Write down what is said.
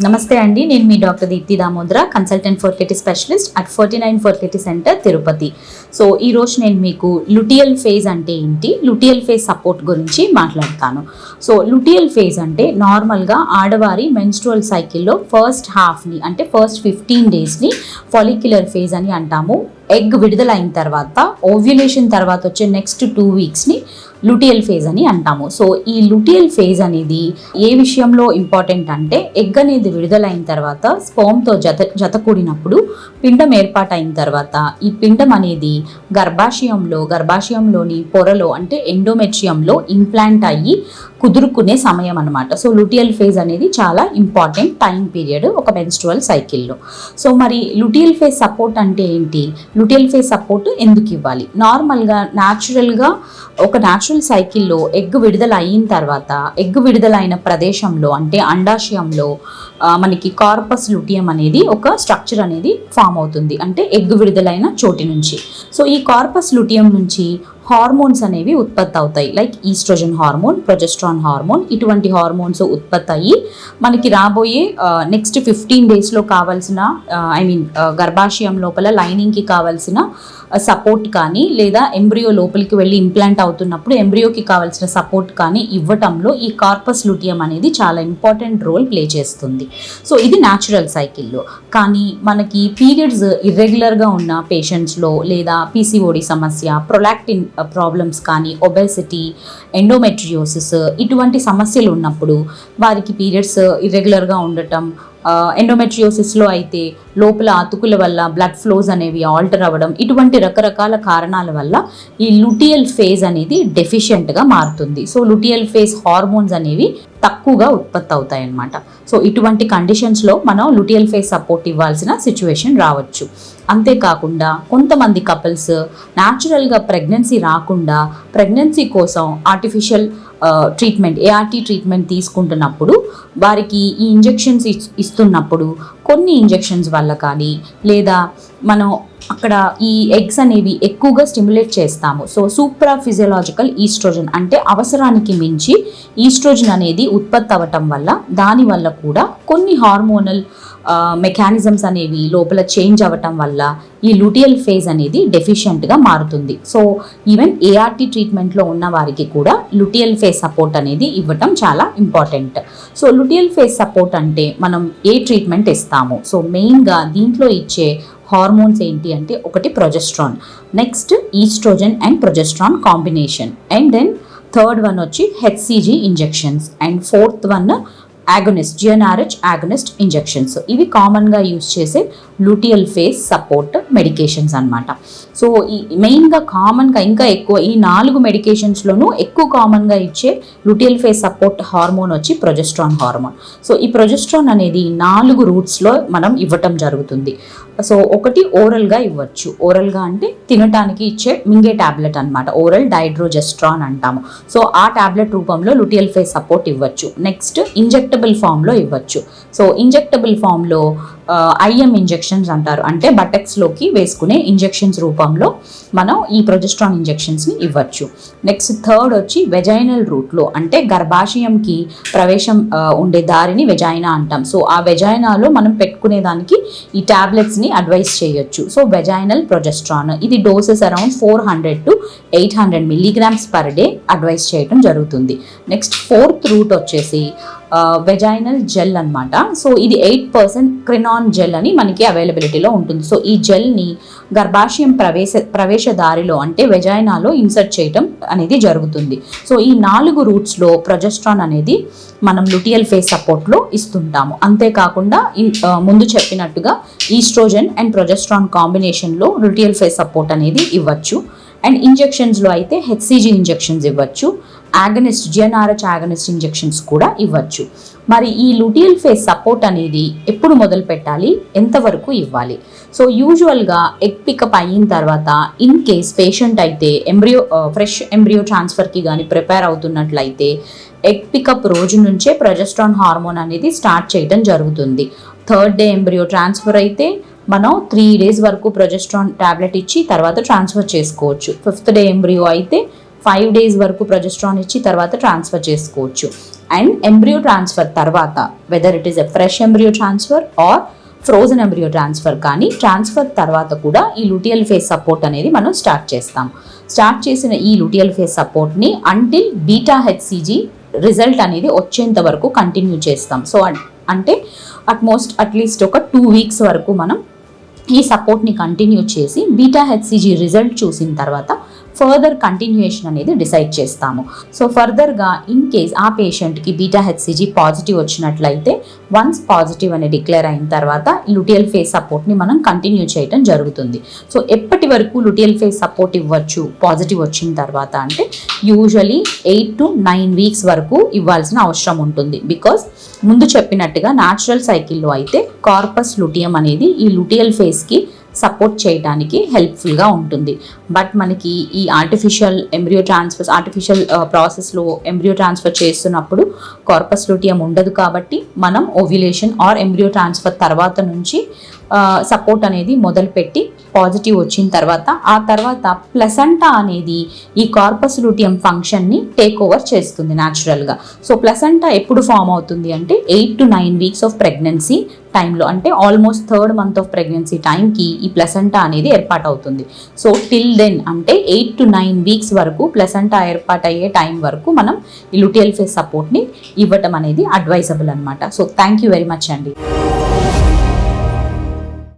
నమస్తే అండి, నేను మీ doctor Deepti Damodara, consultant fertility specialist at 49 fertility centre Tirupati. So ఈరోజు నేను మీకు లుటియల్ ఫేజ్ అంటే ఏంటి, లుటియల్ ఫేజ్ సపోర్ట్ గురించి మాట్లాడతాను. సో లుటియల్ ఫేజ్ అంటే నార్మల్గా ఆడవారి మెన్స్ట్రువల్ సైకిల్లో ఫస్ట్ హాఫ్ని అంటే ఫస్ట్ 15 డేస్ని ఫాలిక్యులర్ ఫేజ్ అని అంటాము. ఎగ్ విడుదలైన తర్వాత ఓవ్యులేషన్ తర్వాత వచ్చే నెక్స్ట్ 2 వీక్స్ని లుటియల్ ఫేజ్ అని అంటాము. సో ఈ లుటియల్ ఫేజ్ అనేది ఏ విషయంలో ఇంపార్టెంట్ అంటే ఎగ్ అనేది విడుదలైన తర్వాత స్పర్మ్తో జత కూడినప్పుడు పిండం ఏర్పాటైన తర్వాత ఈ పిండం అనేది గర్భాశయంలోని పొరలో అంటే ఎండోమెట్రియంలో ఇంప్లాంట్ అయ్యి కుదురుకునే సమయం అనమాట. సో లుటియల్ ఫేజ్ అనేది చాలా ఇంపార్టెంట్ టైం పీరియడ్ ఒక మెన్స్ట్రువల్ సైకిల్లో. సో మరి లుటియల్ ఫేజ్ సపోర్ట్ అంటే ఏంటి, లుటియల్ ఫేజ్ సపోర్ట్ ఎందుకు ఇవ్వాలి? నార్మల్గా న్యాచురల్గా ఒక న్యాచురల్ సైకిల్లో ఎగ్ విడుదల అయిన తర్వాత ఎగ్ విడుదలైన ప్రదేశంలో అంటే అండాశయంలో మనకి కార్పస్ లుటియం అనేది ఒక స్ట్రక్చర్ అనేది ఫామ్ అవుతుంది, అంటే ఎగ్ విడుదలైన చోటి నుంచి. సో ఈ కార్పస్ లుటియం నుంచి హార్మోన్స్ అనేవి ఉత్పత్తి అవుతాయి, like estrogen hormone, progesterone hormone. ఇటువంటి హార్మోన్స్ ఉత్పత్తి అయ్యి మనకి రాబోయే నెక్స్ట్ 15 డేస్లో కావాల్సిన గర్భాశయం లోపల లైనింగ్కి కావాల్సిన సపోర్ట్ కానీ లేదా ఎంబ్రియో లోపలికి వెళ్ళి ఇంప్లాంట్ అవుతున్నప్పుడు ఎంబ్రియోకి కావాల్సిన సపోర్ట్ కానీ ఇవ్వటంలో ఈ కార్పస్ లుటియం అనేది చాలా ఇంపార్టెంట్ రోల్ ప్లే చేస్తుంది. సో ఇది న్యాచురల్ సైకిల్లో. కానీ మనకి పీరియడ్స్ ఇర్రెగ్యులర్గా ఉన్న పేషెంట్స్లో లేదా పీసీఓడి సమస్య, ప్రొలాక్టిన్ ప్రాబ్లమ్స్ కానీ, ఒబెసిటీ, ఎండోమెట్రియోసిస్ ఇటువంటి సమస్యలు ఉన్నప్పుడు వారికి పీరియడ్స్ ఇర్రెగ్యులర్గా ఉండటం, ఎండోమెట్రియోసిస్లో అయితే లోపల అతుకుల వల్ల బ్లడ్ ఫ్లోస్ అనేవి ఆల్టర్ అవ్వడం, ఇటువంటి రకరకాల కారణాల వల్ల ఈ లుటియల్ ఫేజ్ అనేది డెఫిషియెంట్గా మారుతుంది. సో లుటియల్ ఫేజ్ హార్మోన్స్ అనేవి తక్కువగా ఉత్పత్తి అవుతాయి అన్నమాట. సో ఇటువంటి కండిషన్స్లో మనం లుటియల్ ఫేజ్ సపోర్ట్ ఇవ్వాల్సిన సిచ్యువేషన్ రావచ్చు. అంతేకాకుండా కొంతమంది కపుల్స్ న్యాచురల్గా ప్రెగ్నెన్సీ రాకుండా ప్రెగ్నెన్సీ కోసం ఆర్టిఫిషియల్ ట్రీట్మెంట్, ఏఆర్టీ ట్రీట్మెంట్ తీసుకుంటున్నప్పుడు వారికి ఈ ఇంజెక్షన్స్ ఇస్తున్నప్పుడు కొన్ని ఇంజెక్షన్స్ వల్ల కానీ లేదా మనం అక్కడ ఈ ఎగ్స్ అనేవి ఎక్కువగా స్టిమ్యులేట్ చేస్తాము. సో సూప్రా ఫిజియోలాజికల్ ఈస్ట్రోజన్ అంటే అవసరానికి మించి ఈస్ట్రోజన్ అనేది ఉత్పత్తి అవ్వటం వల్ల దానివల్ల కూడా కొన్ని హార్మోనల్ మెకానిజమ్స్ అనేవి లోపల చేంజ్ అవ్వటం వల్ల ఈ లుటియల్ ఫేజ్ అనేది డెఫిషియెంట్గా మారుతుంది. సో ఈవెన్ ఏఆర్టీ ట్రీట్మెంట్లో ఉన్న వారికి కూడా లుటియల్ ఫేజ్ సపోర్ట్ అనేది ఇవ్వటం చాలా important. So luteal phase support అంటే మనం ఏ ట్రీట్మెంట్ ఇస్తాము? సో మెయిన్గా దీంట్లో ఇచ్చే హార్మోన్స్ ఏంటి అంటే ఒకటి progesterone, next oestrogen and progesterone combination, and then third one వచ్చి HCG injections, and fourth one agonist, GnRH agonist injections. ఇవి కామన్గా యూజ్ చేసే లుటియల్ ఫేజ్ సపోర్ట్ మెడికేషన్స్ అన్నమాట. సో ఈ మెయిన్గా కామన్గా ఇంకా ఎక్కువ ఈ 4 మెడికేషన్స్లోనూ ఎక్కువ కామన్గా ఇచ్చే లుటియల్ ఫేజ్ సపోర్ట్ హార్మోన్ వచ్చి ప్రొజెస్ట్రాన్ హార్మోన్. సో ఈ ప్రొజెస్ట్రాన్ అనేది 4 రూట్స్లో మనం ఇవ్వటం జరుగుతుంది. సో ఒకటి ఓరల్గా ఇవ్వచ్చు, ఓరల్గా అంటే తినటానికి ఇచ్చే మింగే ట్యాబ్లెట్ అనమాట, ఓరల్ డైడ్రోజెస్ట్రాన్ అంటాము. సో ఆ ట్యాబ్లెట్ రూపంలో లుటియల్ ఫేజ్ సపోర్ట్ ఇవ్వచ్చు. నెక్స్ట్ ఇంజెక్టబుల్ ఫామ్లో ఇవ్వచ్చు. సో ఇంజెక్టబుల్ ఫామ్లో ఐఎం ఇంజెక్షన్స్ అంటారు, అంటే బటెక్స్లోకి వేసుకునే ఇంజెక్షన్స్ రూపంలో మనం ఈ ప్రొజెస్ట్రాన్ ఇంజెక్షన్స్ని ఇవ్వచ్చు. నెక్స్ట్ థర్డ్ వచ్చి వెజైనల్ రూట్లో, అంటే గర్భాశయంకి ప్రవేశం ఉండే దారిని వెజైనా అంటాం. సో ఆ వెజైనాలో మనం పెట్టుకునే దానికి ఈ ట్యాబ్లెట్స్ని అడ్వైస్ చేయొచ్చు. సో వెజైనల్ ప్రొజెస్ట్రాన్ ఇది doses around 400 to 800 milligrams per day advice చేయడం జరుగుతుంది. నెక్స్ట్ ఫోర్త్ రూట్ వచ్చేసి వెజైనల్ జెల్ అనమాట. సో ఇది 8% క్రినాన్ జెల్ అని మనకి అవైలబిలిటీలో ఉంటుంది. సో ఈ జెల్ని గర్భాశయం ప్రవేశ దారిలో అంటే వెజైనాలో ఇన్సర్ట్ చేయటం అనేది జరుగుతుంది. సో ఈ 4 రూట్స్లో ప్రొజెస్ట్రాన్ అనేది మనం లుటియల్ ఫేజ్ సపోర్ట్లో ఇస్తుంటాము. అంతేకాకుండా ముందు చెప్పినట్టుగా ఈస్ట్రోజన్ అండ్ ప్రొజెస్ట్రాన్ కాంబినేషన్లో లుటియల్ ఫేజ్ సపోర్ట్ అనేది ఇవ్వచ్చు. అండ్ ఇంజెక్షన్స్లో అయితే హెచ్సిజీ ఇంజెక్షన్స్ ఇవ్వచ్చు, ఆగనిస్ట్, జిఎన్ఆర్హెచ్ ఆగనిస్ట్ ఇంజెక్షన్స్ కూడా ఇవ్వచ్చు. మరి ఈ లుటియల్ ఫేజ్ సపోర్ట్ అనేది ఎప్పుడు మొదలు పెట్టాలి, ఎంతవరకు ఇవ్వాలి? సో యూజువల్గా ఎగ్ పికప్ అయిన తర్వాత ఇన్ కేస్ పేషెంట్ అయితే ఫ్రెష్ ఎంబ్రియో ట్రాన్స్ఫర్కి కానీ ప్రిపేర్ అవుతున్నట్లయితే ఎగ్ పికప్ రోజు నుంచే ప్రొజెస్ట్రాన్ హార్మోన్ అనేది స్టార్ట్ చేయడం జరుగుతుంది. 3rd డే ఎంబ్రియో ట్రాన్స్ఫర్ అయితే మనం 3 days వరకు ప్రొజెస్ట్రాన్ ట్యాబ్లెట్ ఇచ్చి తర్వాత ట్రాన్స్ఫర్ చేసుకోవచ్చు. 5th డే ఎంబ్రియో అయితే 5 days వరకు ప్రొజెస్ట్రాన్ ఇచ్చి తర్వాత ట్రాన్స్ఫర్ చేసుకోవచ్చు. అండ్ ఎంబ్రియో ట్రాన్స్ఫర్ తర్వాత whether it is a fresh embryo transfer are frozen embryo transfer కానీ ట్రాన్స్ఫర్ తర్వాత కూడా ఈ లూటియల్ ఫేజ్ సపోర్ట్ అనేది మనం స్టార్ట్ చేస్తాం. స్టార్ట్ చేసిన ఈ లూటియల్ ఫేజ్ సపోర్ట్ని అంటిల్ బీటా హెచ్సిజీ రిజల్ట్ అనేది వచ్చేంత వరకు కంటిన్యూ చేస్తాం. సో అంటే అట్లీస్ట్ ఒక 2 weeks వరకు మనం ఈ సపోర్ట్ని కంటిన్యూ చేసి బీటా హెచ్సిజీ రిజల్ట్ చూసిన తర్వాత ఫర్దర్ కంటిన్యూయేషన్ అనేది డిసైడ్ చేస్తాము. సో ఫర్దర్గా ఇన్ కేస్ ఆ పేషెంట్కి బీటా హెచ్సిజీ పాజిటివ్ వచ్చినట్లయితే వన్స్ పాజిటివ్ అని డిక్లేర్ అయిన తర్వాత లూటియల్ ఫేజ్ సపోర్ట్ని మనం కంటిన్యూ చేయడం జరుగుతుంది. సో ఎప్పటి వరకు లూటియల్ ఫేజ్ సపోర్ట్ ఇవ్వచ్చు పాజిటివ్ వచ్చిన తర్వాత అంటే యూజువలీ 8 to 9 weeks వరకు ఇవ్వాల్సిన అవసరం ఉంటుంది. బికాస్ ముందు చెప్పినట్టుగా న్యాచురల్ సైకిల్లో అయితే కార్పస్ లూటియం అనేది ఈ లూటియల్ ఫేజ్కి సపోర్ట్ చేయడానికి హెల్ప్ఫుల్గా ఉంటుంది. బట్ మనకి ఈ ఆర్టిఫిషియల్ ప్రాసెస్లో ఎంబ్రియో ట్రాన్స్ఫర్ చేస్తున్నప్పుడు కార్పస్ లూటియం ఉండదు కాబట్టి మనం ఓవ్యులేషన్ ఆర్ ఎంబ్రియో ట్రాన్స్ఫర్ తర్వాత నుంచి సపోర్ట్ అనేది మొదలుపెట్టి పాజిటివ్ వచ్చిన తర్వాత ఆ తర్వాత ప్లసెంటా అనేది ఈ కార్పస్ లూటియం ఫంక్షన్ని టేక్ ఓవర్ చేస్తుంది న్యాచురల్గా. సో ప్లసెంటా ఎప్పుడు ఫామ్ అవుతుంది అంటే 8 to 9 weeks ఆఫ్ ప్రెగ్నెన్సీ టైంలో, అంటే almost 3rd month of pregnancy టైంకి ఈ ప్లసెంటా అనేది ఏర్పాటవుతుంది. సో టిల్ దెన్ అంటే 8 to 9 weeks వరకు ప్లసెంటా ఏర్పాటయ్యే టైం వరకు మనం ఈ లూటియల్ ఫేజ్ సపోర్ట్ని ఇవ్వటం అనేది అడ్వైజబుల్ అనమాట. So thank you very much అండి.